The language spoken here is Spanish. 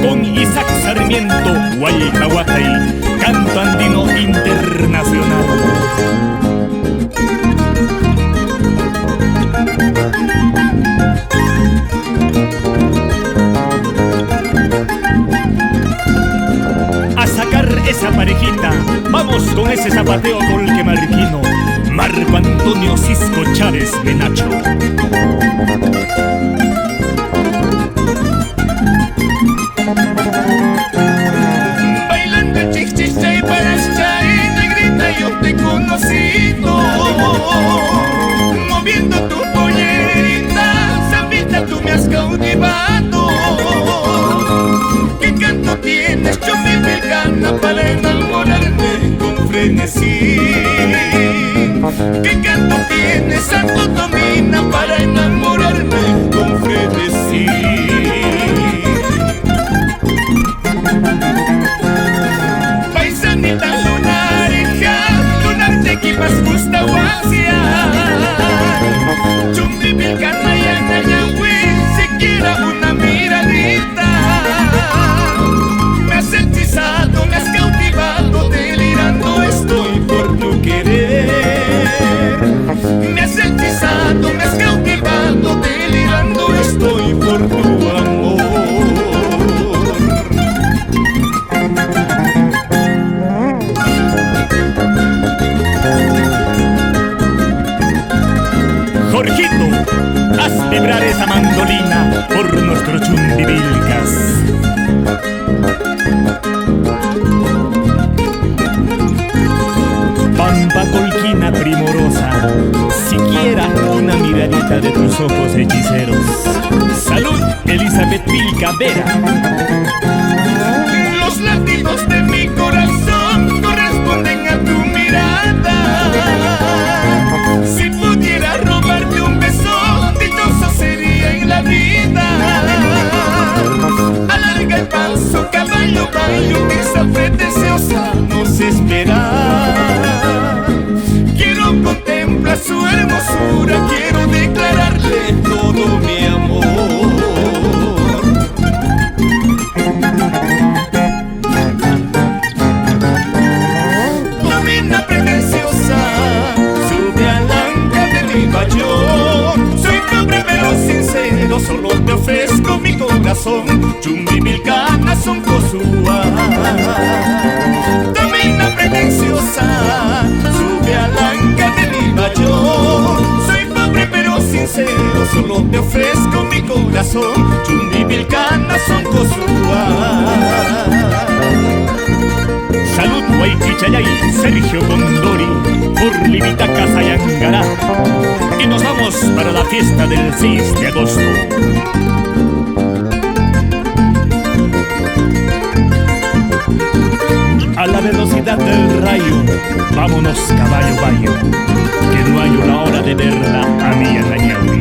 con Isaac Sarmiento, Huaycahuacay, canto andino internacional. A sacar esa parejita, vamos con ese zapateo colquemarquino, Marco Antonio Cisco Chávez Menacho. Bailando chichiche para chay, negrita, yo te he conocido. Moviendo tu pollerita, Zambita, tú me has cautivado. ¿Qué canto tienes, Chumbivilcana, para enamorarme con frenesí? ¿Qué canto tienes, Santo Tomina, para enamorarme con frenesí? Paisanita lunareja, lunarte que más gusta guasia. Chumbivilcana y Anayahui, siquiera una miradita. Me has hechizado, me has cautivado, delirando estoy por tu querer. Me has hechizado, me has cautivado, delirando estoy por tu amor. Jorgito, haz vibrar esa mandolina por nuestros Chumbivilcas. Pampa colquina primorosa, siquiera una miradita de tus ojos hechiceros. Salud, Elizabeth Vilca Vera. Los latidos de mi corazón corresponden a tu mirada. Si pudiera robarte un beso, dichoso sería en la vida. Alarga el paso, caballo, bayo, que esa fe deseosa nos espera. Quiero contemplar su hermosura, quiero declararle todo mi amor. Domina pretenciosa, sube al anca de mi bayón. Soy pobre pero sincero, solo te ofrezco mi corazón. Chumbivilcana son cosúa. Domina pretenciosa, sube al anca de mi bayón. Soy pobre pero sincero, solo te ofrezco mi corazón. Chumbivilcana son cosúa. Salud, Huayquichayay, Sergio Condori, por Livitaca, Sayangará. Y nos vamos para la fiesta del 6 de agosto. A la velocidad del rayo, vámonos caballo bayo, que no hay una hora de verla a mi Anayahui.